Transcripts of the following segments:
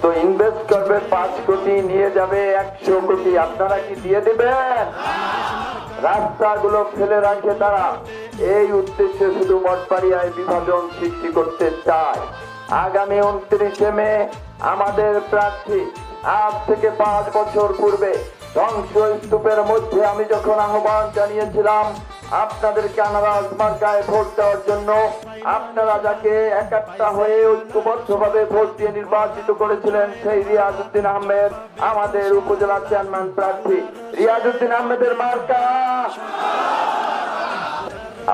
তো ইনভেস্ট করবে 5 কোটি, নিয়ে যাবে 100 কোটি। আপনারা কি দিয়ে দিবেন? রাস্তাগুলো ফেলে রাখে তারা। এই উদ্দেশ্যে শুধু মঠবাড়িয়ায় বিভাজন সৃষ্টি করতে চায়। আগামী 29শে মে আমাদের প্রার্থী আজ থেকে 5 বছর পূর্বে ধ্বংসস্তূপের মধ্যে আমি যখন আহ্বান জানিয়েছিলাম আপনাদেরকে আনারস মার্কায় ভোট দেওয়ার জন্য, আপনারা যাকে একাত্তা হয়ে ঐক্যবদ্ধভাবে ভোট দিয়ে নির্বাচিত করেছিলেন সেই রিয়াজউদ্দিন আহমেদ আমাদের উপজেলা চেয়ারম্যান প্রার্থী। রিয়াজউদ্দিন আহমেদের মার্কা।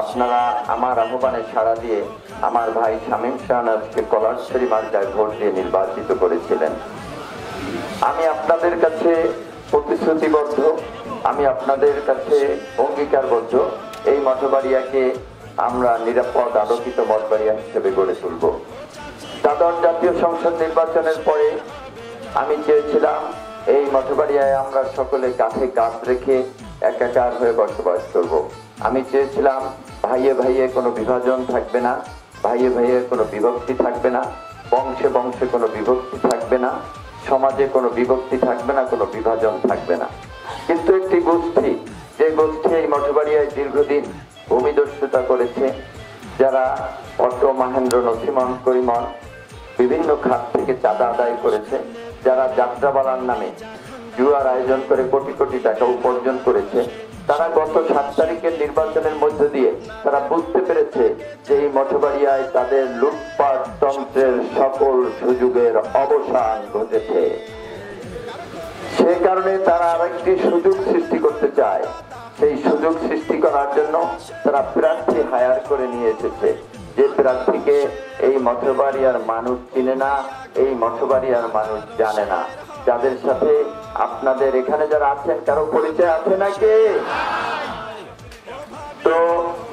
আপনারা আমার আহ্বানে সাড়া দিয়ে আমার ভাই শামীম শাহনাজকে কলারছড়ি মার্কায় ভোট দিয়ে নির্বাচিত করেছিলেন। আমি আপনাদের কাছে প্রতিশ্রুতিবদ্ধ, আমি আপনাদের কাছে অঙ্গীকারবদ্ধ, এই মঠবাড়িয়াকে আমরা নিরাপদ আলোকিত মঠবাড়িয়া হিসেবে গড়ে তুলব। দ্বাদশ জাতীয় সংসদ নির্বাচনের পরে আমি চেয়েছিলাম এই মঠবাড়িয়ায় আমরা সকলে কাঁধে কাঁধ রেখে একাকার হয়ে বসবাস করব। আমি চেয়েছিলাম ভাইয়ে ভাইয়ে কোনো বিভাজন থাকবে না, ভাইয়ে ভাইয়ে কোনো বিভক্তি থাকবে না, বংশে বংশে কোনো বিভক্তি থাকবে না, সমাজে কোনো বিভক্তি থাকবে না, কোনো বিভাজন থাকবে না। কিন্তু একটি গোষ্ঠী, যে গোষ্ঠী এই মঠবাড়িয়ায় দীর্ঘদিন ভূমিদস্যুতা করেছে, যারা অটো মহেন্দ্র নথিমন করিমন বিভিন্ন খাত থেকে চাঁদা আদায় করেছে, যারা যাত্রাবালার নামে জুয়ার আয়োজন করে কোটি কোটি টাকা উপার্জন করেছে, তারা গত 7 তারিখের নির্বাচনের মধ্য দিয়ে তারা বুঝতে পেরেছে যে এই মঠবাড়িয়ায় তাদের লুটপাট তন্ত্রের সকল সুযোগের অবসান ঘটেছে। সে কারণে তারা আরেকটি সুযোগ সৃষ্টি করতে চায়। সেই সুযোগ সৃষ্টি করার জন্য তারা প্রার্থী হায়ার করে নিয়ে এসেছে, যে প্রার্থীকে এই মঠবাড়িয়ার মানুষ চিনে না, এই মঠবাড়িয়ার মানুষ জানে না, যাদের সাথে আপনাদের এখানে যারা আছেন কারো পরিচয় আছে নাকি? তো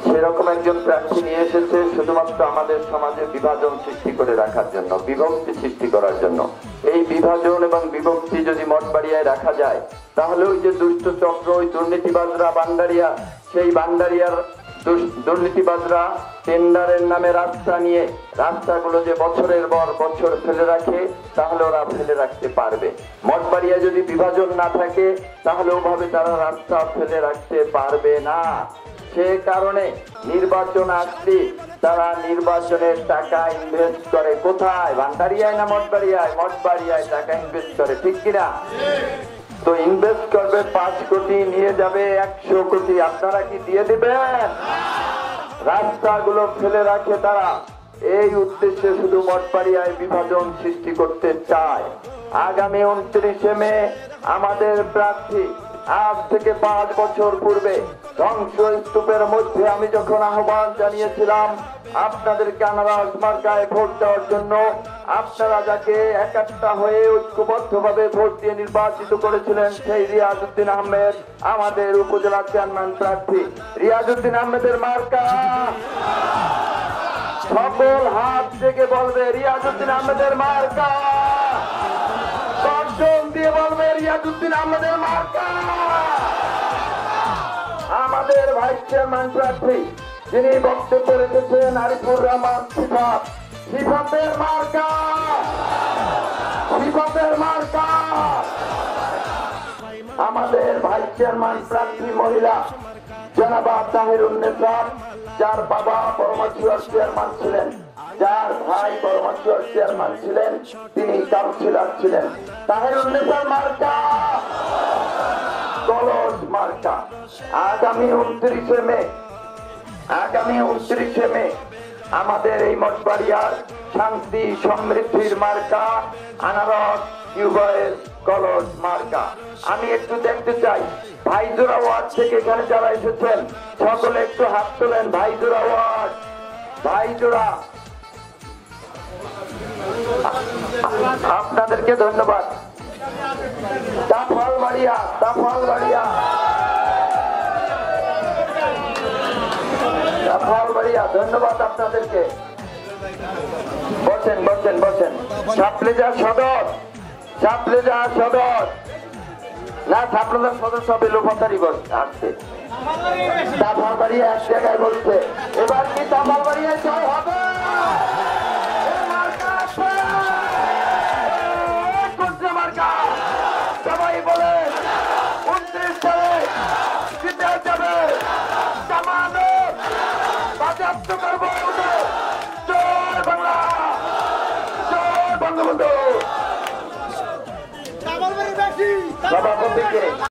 সেরকম একজন প্রার্থী নিয়ে এসেছে শুধুমাত্র আমাদের সমাজে বিভাজন সৃষ্টি করে রাখার জন্য, বিভক্তি সৃষ্টি করার জন্য। এই বিভাজন এবং বিভক্তি যদি মঠবাড়িয়ায় রাখা যায় তাহলে ওই যে দুষ্ট চক্র, ওই দুর্নীতিবাজরা বান্ডারিয়া, সেই বান্ডারিয়ার দুর্নীতিবাজরা টেন্ডারের নামে রাস্তা নিয়ে রাস্তাগুলো যে বছরের পর বছর ফেলে রাখে, তাহলে ওরা ফেলে রাখতে পারবে। মঠবাড়িয়া যদি বিভাজন না থাকে তাহলে ওভাবে তারা রাস্তা ফেলে রাখতে পারবে না। সে কারণে নির্বাচন আসলে তারা নির্বাচনের টাকা ইনভেস্ট করে কোথায়? ভান্ডারিয়ায় না মঠবাড়িয়ায়? মঠবাড়িয়ায় টাকা ইনভেস্ট করে, ঠিক কিনা? তো ইনভেস্ট করবে 5 কোটি, নিয়ে যাবে 100 কোটি। আপনারা কি দিয়ে দিবেন? রাস্তাগুলো ফেলে রাখে তারা। এই উদ্দেশ্যে শুধু মঠবাড়িয়ায় বিভাজন সৃষ্টি করতে চায়। আগামী 29শে মে আমাদের প্রার্থী আজ থেকে 5 বছর পূর্বে ধ্বংসস্তূপের মধ্যে আমি যখন আহ্বান জানিয়েছিলাম আপনাদেরকে আনারস মার্কায় ভোট দেওয়ার জন্য, আপনারা যাকে একাত্তা হয়ে ঐক্যবদ্ধভাবে ভোট দিয়ে নির্বাচিত করেছিলেন সেই রিয়াজউদ্দিন আহমেদ আমাদের উপজেলা চেয়ারম্যান প্রার্থী। রিয়াজউদ্দিন আহমেদের মার্কা। সকল হাত থেকে বলবে রিয়াজউদ্দিন আহমেদের মার্কা। গর্জন দিয়ে বলবে রিয়াজউদ্দিন আহমেদের মার্কা। আমাদের ভাইস চেয়ারম্যান প্রার্থী যিনি বক্তব্য রেখেছেন আরিফুর রহমান সিফাত, সিফাতের মার্কা, সিফাতের মার্কা। আমাদের ভাইস চেয়ারম্যান প্রার্থী মহিলা জনাবা তাহিরুন্নেসা, যার বাবা পরমাশুয়ার চেয়ারম্যান ছিলেন, যার ভাই পরমাশুয়ার চেয়ারম্যান ছিলেন, তিনি কাউন্সিলর ছিলেন। তাহিরুন্নেসার মার্কা কলস মার্কা। আগামী 29শে মে আমাদের এই মঠবাড়িয়ার শান্তি সমৃদ্ধির মার্কা আনারস টিউবওয়েল কলস মার্কা। আমি একটু দেখতে চাই ভাইজোড়া ওয়ার্ড থেকে এখানে যারা এসেছেন সকলে একটু হাত তোলেন। ভাইজোড়া ওয়ার্ড, ভাইজোড়া, আপনাদেরকে ধন্যবাদ। দাফলবাড়িয়া, দাফলবাড়িয়া, দাফলবাড়িয়া, ধন্যবাদ আপনাদেরকে। বসেন বসেন বসেন। সাপলেজা সদর, সাপলেজা সদর না, সাপলেজা সদর সব এলোপাতারি আসছে। দাফলবাড়িয়া এক জায়গায় বলছে। এবার কি দাফলবাড়িয়া জয় হবে? রাষ্ট্র করবো। জয় বাংলা, জয় বঙ্গবন্ধু। সভাপতিকে